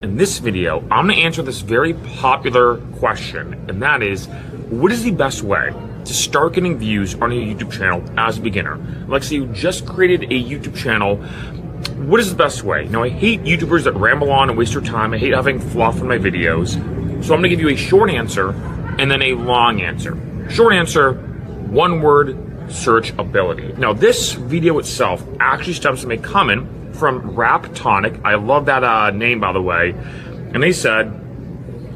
In this video, I'm going to answer this very popular question, and that is, what is the best way to start getting views on your YouTube channel as a beginner? Like, say you just created a YouTube channel, what is the best way? Now, I hate YouTubers that ramble on and waste your time. I hate having fluff in my videos. So I'm going to give you a short answer and then a long answer. Short answer, one word, searchability. Now, this video itself actually stems from a comment from Raptonic. I love that name, by the way. And they said,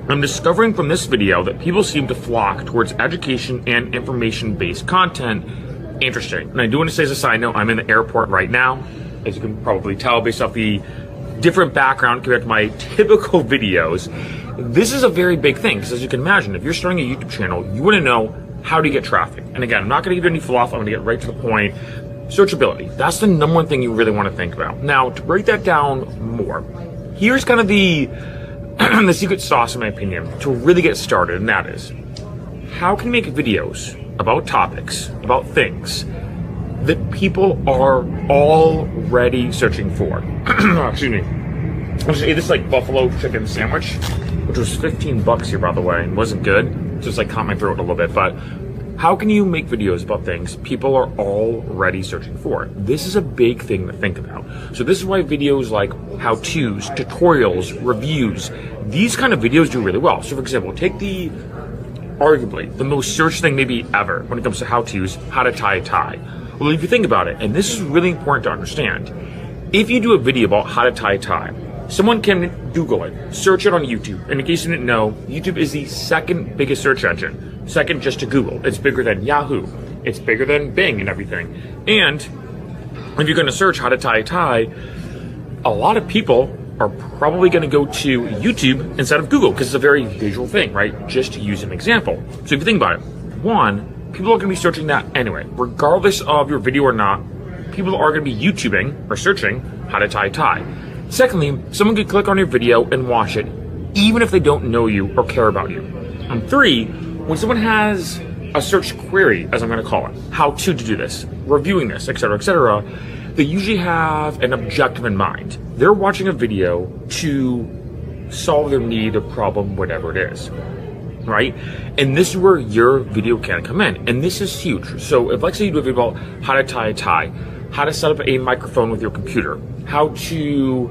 I'm discovering from this video that people seem to flock towards education and information-based content. Interesting. And I do want to say as a side note, I'm in the airport right now, as you can probably tell based off the different background compared to my typical videos. This is a very big thing, because as you can imagine, if you're starting a YouTube channel, you want to know how to get traffic. And again, I'm not going to give you any fluff. I'm going to get right to the point. Searchability. That's the number one thing you really want to think about. Now, to break that down more, here's kind of the the secret sauce, in my opinion, to really get started, and that is, how can you make videos about topics, about things that people are already searching for? Excuse me. I just ate this like buffalo chicken sandwich, which was $15 here, by the way, and wasn't good. Just like caught my throat a little bit, but how can you make videos about things people are already searching for? This is a big thing to think about. So this is why videos like how-tos, tutorials, reviews, these kind of videos do really well. So for example, take arguably the most searched thing maybe ever when it comes to how-tos, how to tie a tie. Well, if you think about it, and this is really important to understand, if you do a video about how to tie a tie, someone can Google it, search it on YouTube. And in case you didn't know, YouTube is the second biggest search engine. Second just to Google. It's bigger than Yahoo. It's bigger than Bing and everything. And if you're going to search how to tie a tie, a lot of people are probably going to go to YouTube instead of Google, because it's a very visual thing, right? Just to use an example. So if you think about it, one, people are going to be searching that anyway. Regardless of your video or not, people are going to be YouTubing or searching how to tie a tie. Secondly, someone could click on your video and watch it, even if they don't know you or care about you. And three, when someone has a search query, as I'm going to call it, how to do this, reviewing this, etc., they usually have an objective in mind. They're watching a video to solve their need or problem, whatever it is, right? And this is where your video can come in. And this is huge. So if, like, say you do a video about how to tie a tie, how to set up a microphone with your computer, how to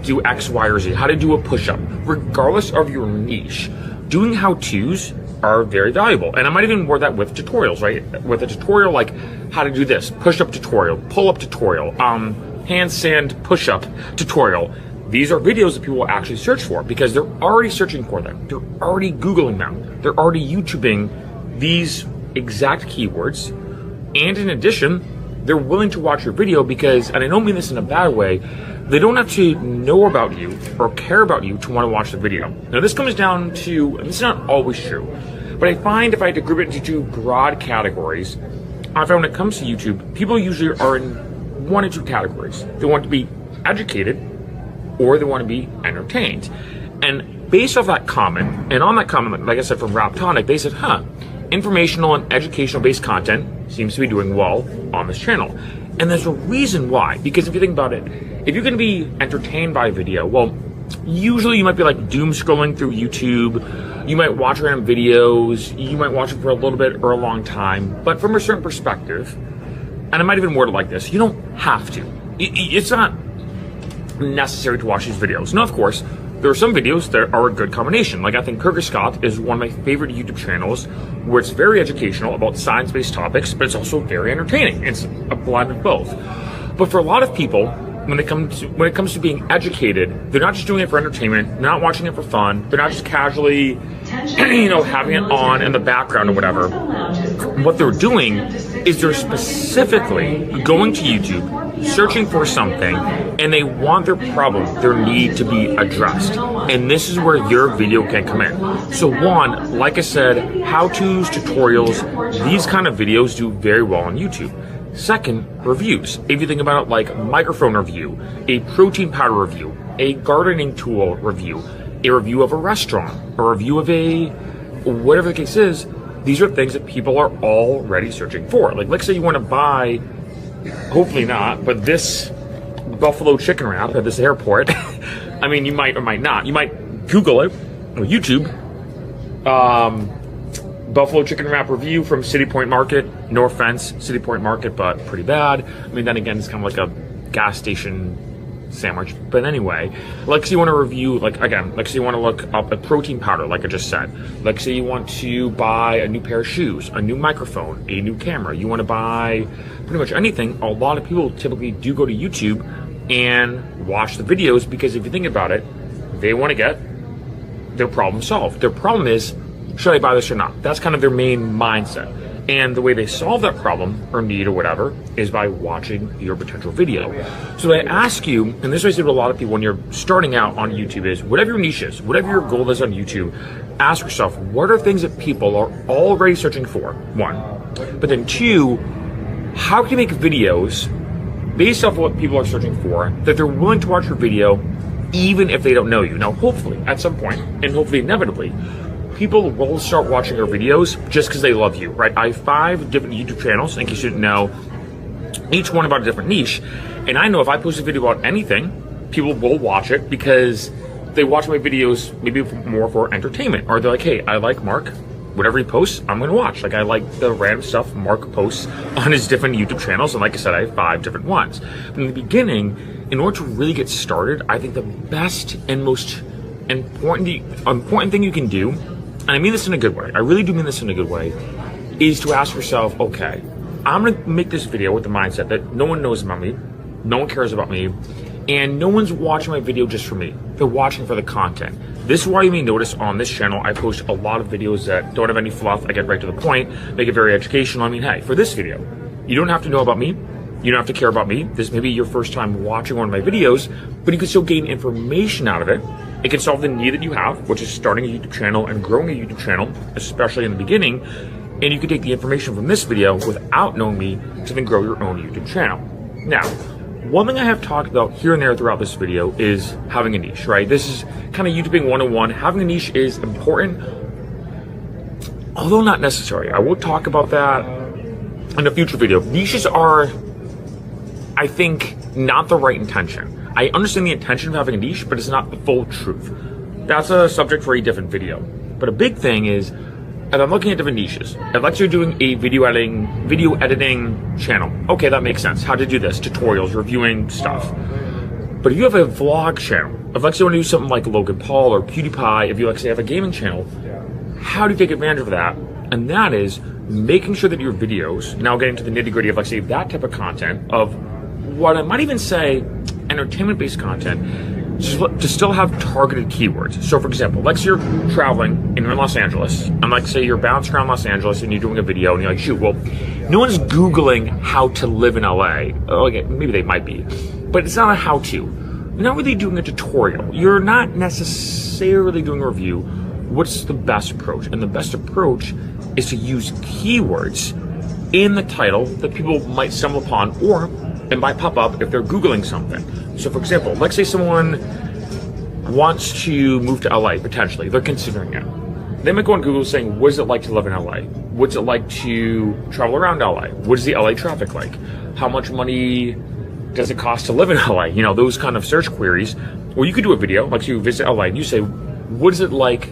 do X, Y, or Z, how to do a push-up, regardless of your niche, doing how-tos are very valuable. And I might even word that with tutorials, right? With a tutorial like how to do this, push-up tutorial, pull-up tutorial, handstand push-up tutorial. These are videos that people will actually search for because they're already searching for them. They're already Googling them. They're already YouTubing these exact keywords. And in addition, they're willing to watch your video because, and I don't mean this in a bad way, they don't have to know about you or care about you to want to watch the video. Now this comes down to, and this is not always true, but I find if I had to group it into two broad categories, I find when it comes to YouTube, people usually are in one or two categories. They want to be educated or they want to be entertained. And based off that comment, and on that comment, like I said, from Raptonic, they said, informational and educational based content seems to be doing well on this channel. And there's a reason why, because if you think about it, if you're going to be entertained by a video, well, usually you might be like doom scrolling through YouTube, you might watch random videos, you might watch it for a little bit or a long time, but from a certain perspective, and I might even word it like this, you don't have to. It's not necessary to watch these videos. Now, of course, there are some videos that are a good combination. Like I think Kirk Scott is one of my favorite YouTube channels where it's very educational about science-based topics, but it's also very entertaining. It's a blend of both. But for a lot of people, when it comes to being educated, they're not just doing it for entertainment, they're not watching it for fun, they're not just casually, having it on in the background or whatever. What they're doing is they're specifically going to YouTube, searching for something, and they want their problem, their need to be addressed. And this is where your video can come in. So one, like I said, how-tos, tutorials, these kind of videos do very well on YouTube. Second, reviews. If you think about it like microphone review, a protein powder review, a gardening tool review, a review of a restaurant, a review of whatever the case is, these are things that people are already searching for. Like, let's say you want to buy, hopefully not, but this buffalo chicken wrap at this airport, I mean, you might or might not. You might Google it or YouTube. Buffalo chicken wrap review from City Point Market. No offense, City Point Market, but pretty bad. I mean, then again, it's kind of like a gas station sandwich. But anyway, like say you want to review, like say you want to look up a protein powder, like I just said. Like say you want to buy a new pair of shoes, a new microphone, a new camera. You want to buy pretty much anything. A lot of people typically do go to YouTube and watch the videos because if you think about it, they want to get their problem solved. Their problem is, should I buy this or not? That's kind of their main mindset. And the way they solve that problem or need or whatever is by watching your potential video. So I ask you, and this is what I say to a lot of people when you're starting out on YouTube is, whatever your niche is, whatever your goal is on YouTube, ask yourself, what are things that people are already searching for? One. But then two, how can you make videos based off of what people are searching for that they're willing to watch your video even if they don't know you? Now, hopefully, at some point, and hopefully inevitably, people will start watching your videos just because they love you, right? I have 5 different YouTube channels, in case you didn't know, each one about a different niche. And I know if I post a video about anything, people will watch it because they watch my videos maybe more for entertainment. Or they're like, hey, I like Mark. Whatever he posts, I'm going to watch. Like, I like the random stuff Mark posts on his different YouTube channels. And like I said, I have 5 different ones. But in the beginning, in order to really get started, I think the best and most important thing you can do, and I mean this in a good way, I really do mean this in a good way, is to ask yourself, okay, I'm going to make this video with the mindset that no one knows about me, no one cares about me, and no one's watching my video just for me. They're watching for the content. This is why you may notice on this channel, I post a lot of videos that don't have any fluff. I get right to the point, make it very educational. I mean, hey, for this video, you don't have to know about me. You don't have to care about me. This may be your first time watching one of my videos, but you can still gain information out of it. It can solve the need that you have, which is starting a YouTube channel and growing a YouTube channel, especially in the beginning. And you can take the information from this video without knowing me to then grow your own YouTube channel. Now, one thing I have talked about here and there throughout this video is having a niche, right? This is kind of YouTubing 101. Having a niche is important, although not necessary. I will talk about that in a future video. Niches are, I think, not the right intention. I understand the intention of having a niche, but it's not the full truth. That's a subject for a different video. But a big thing is, if I'm looking at different niches, if let's say you're doing a video editing channel, okay, that makes sense. How to do this, tutorials, reviewing stuff. But if you have a vlog channel, if let's say you want to do something like Logan Paul or PewDiePie, if you let's say have a gaming channel, how do you take advantage of that? And that is making sure that your videos, now getting to the nitty gritty of let's say that type of content, of what I might even say entertainment-based content, to still have targeted keywords. So for example, let's say you're traveling and you're in Los Angeles, and let's say you're bouncing around Los Angeles and you're doing a video and you're like, shoot, well, no one's Googling how to live in LA. Okay, maybe they might be, but it's not a how-to. You're not really doing a tutorial. You're not necessarily doing a review. What's the best approach? And the best approach is to use keywords in the title that people might stumble upon or it might pop up if they're Googling something. So for example, let's say someone wants to move to LA, potentially. They're considering it. They might go on Google saying, what is it like to live in LA? What's it like to travel around LA? What is the LA traffic like? How much money does it cost to live in LA? You know, those kind of search queries. Or you could do a video, like you visit LA and you say, what is it like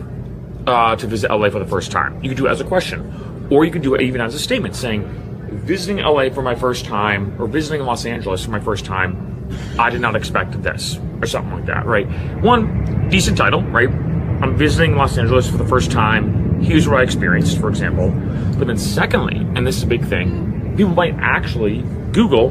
to visit LA for the first time? You could do it as a question. Or you could do it even as a statement saying, visiting LA for my first time, or visiting Los Angeles for my first time, I did not expect this, or something like that, right? One, decent title, right? I'm visiting Los Angeles for the first time. Here's what I experienced, for example. But then secondly, and this is a big thing, people might actually Google,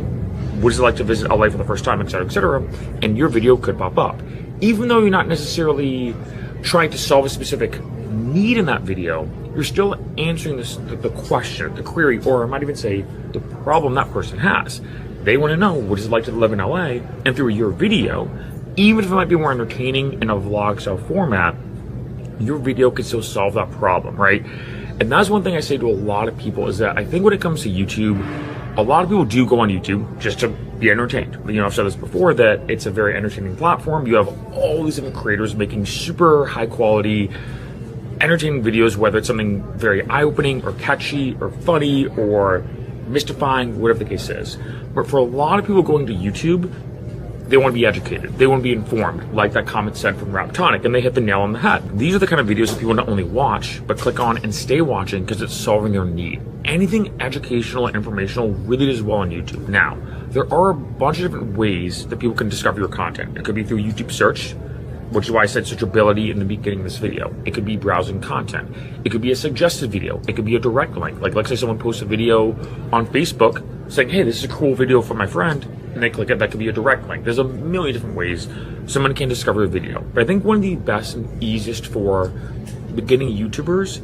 what is it like to visit LA for the first time, et cetera, and your video could pop up. Even though you're not necessarily trying to solve a specific need in that video, you're still answering the question, the query, or I might even say the problem that person has. They want to know what is it like to live in LA, and through your video, even if it might be more entertaining in a vlog style format, your video can still solve that problem, right? And that's one thing I say to a lot of people is that I think when it comes to YouTube, a lot of people do go on YouTube just to be entertained. You know, I've said this before, that it's a very entertaining platform. You have all these different creators making super high quality, entertaining videos, whether it's something very eye-opening or catchy or funny or mystifying, whatever the case is. But for a lot of people going to YouTube, They want to be educated. They want to be informed, like that comment said from Raptonic, and they hit the nail on the head. These are the kind of videos that people not only watch, but click on and stay watching because it's solving their need. Anything educational and informational really does well on YouTube. Now, there are a bunch of different ways that people can discover your content. It could be through YouTube search, which is why I said searchability in the beginning of this video. It could be browsing content. It could be a suggested video. It could be a direct link. Like, let's say someone posts a video on Facebook saying, hey, this is a cool video for my friend, and they click it, that could be a direct link. There's a million different ways someone can discover a video. But I think one of the best and easiest for beginning YouTubers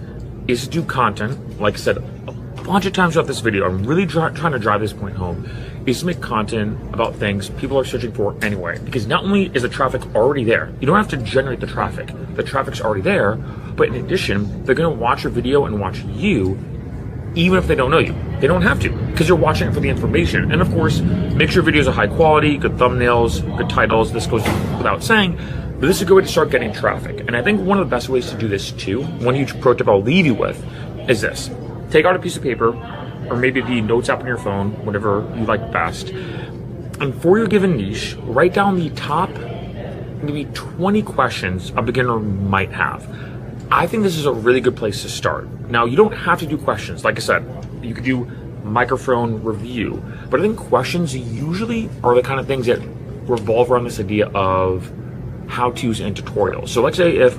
is to do content. Like I said a bunch of times throughout this video, I'm really trying to drive this point home, is to make content about things people are searching for anyway. Because not only is the traffic already there, you don't have to generate the traffic. The traffic's already there, but in addition, they're gonna watch your video and watch you even if they don't know you. They don't have to, because you're watching it for the information. And of course, make sure videos are high quality, good thumbnails, good titles. This goes without saying, but this is a good way to start getting traffic. And I think one of the best ways to do this too, one huge pro tip I'll leave you with, is this. Take out a piece of paper, or maybe the notes app on your phone, whatever you like best. And for your given niche, write down the top maybe 20 questions a beginner might have. I think this is a really good place to start. Now, you don't have to do questions. Like I said, you could do microphone review, but I think questions usually are the kind of things that revolve around this idea of how-tos and tutorials. So let's say if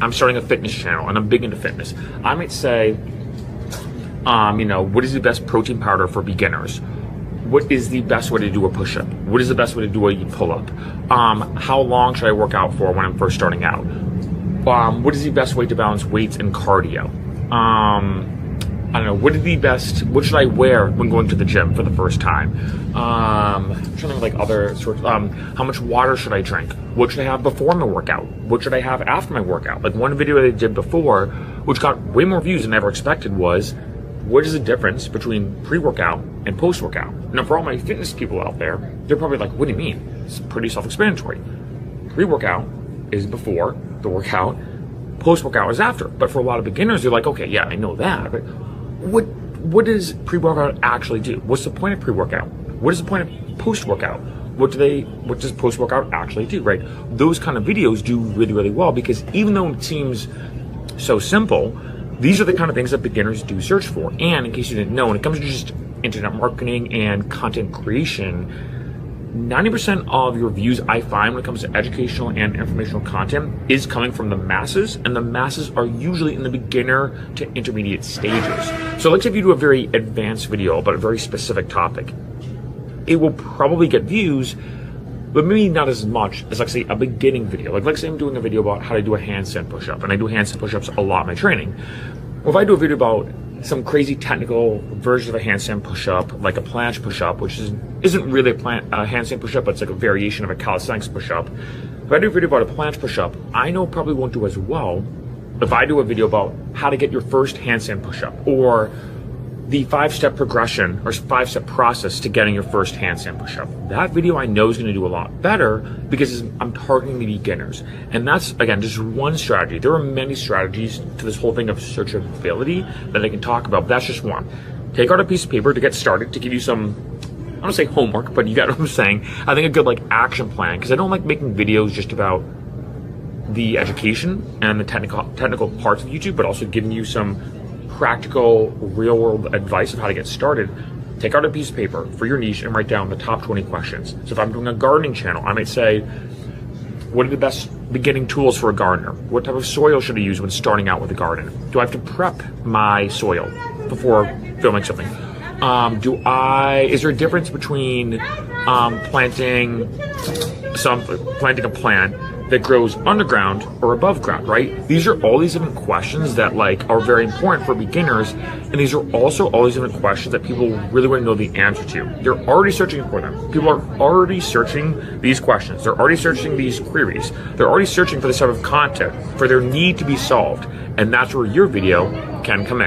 I'm starting a fitness channel and I'm big into fitness, I might say, what is the best protein powder for beginners? What is the best way to do a push-up? What is the best way to do a pull-up? How long should I work out for when I'm first starting out? What is the best way to balance weights and cardio? I don't know, what should I wear when going to the gym for the first time? I'm trying to think like other sorts, how much water should I drink? What should I have before my workout? What should I have after my workout? Like one video that I did before, which got way more views than I ever expected, was, what is the difference between pre-workout and post-workout? Now for all my fitness people out there, they're probably like, what do you mean? It's pretty self-explanatory. Pre-workout is before the workout, post-workout is after. But for a lot of beginners, they're like, okay, yeah, I know that, but what does pre-workout actually do? What's the point of pre-workout? What is the point of post-workout? What does post-workout actually do, right? Those kind of videos do really, really well, because even though it seems so simple, these are the kind of things that beginners do search for. And in case you didn't know, when it comes to just internet marketing and content creation, 90% of your views I find when it comes to educational and informational content is coming from the masses, and the masses are usually in the beginner to intermediate stages. So let's say if you do a very advanced video about a very specific topic, it will probably get views, but maybe not as much as, like, say, a beginning video. Like, let's say I'm doing a video about how to do a handstand push-up, and I do handstand push-ups a lot in my training. Well, if I do a video about some crazy technical version of a handstand push-up, like a planche push-up, which isn't really a handstand push-up, but it's like a variation of a calisthenics push-up. If I do a video about a planche push-up, I know probably won't do as well if I do a video about how to get your first handstand push-up, or the 5-step progression or 5-step process to getting your first handstand push-up. That video I know is going to do a lot better because I'm targeting the beginners. And that's, again, just one strategy. There are many strategies to this whole thing of searchability that I can talk about, but that's just one. Take out a piece of paper to get started, to give you some, I don't want to say homework, but you get what I'm saying. I think a good like action plan, because I don't like making videos just about the education and the technical parts of YouTube, but also giving you some practical, real-world advice of how to get started. Take out a piece of paper for your niche and write down the top 20 questions. So if I'm doing a gardening channel, I might say, what are the best beginning tools for a gardener? What type of soil should I use when starting out with a garden? Do I have to prep my soil before filming something? Is there a difference between planting a plant that grows underground or above ground, right? These are all these different questions that are very important for beginners, and these are also all these different questions that people really want to know the answer to. They're already searching for them. People are already searching these questions. They're already searching these queries. They're already searching for this type of content, for their need to be solved, and that's where your video can come in.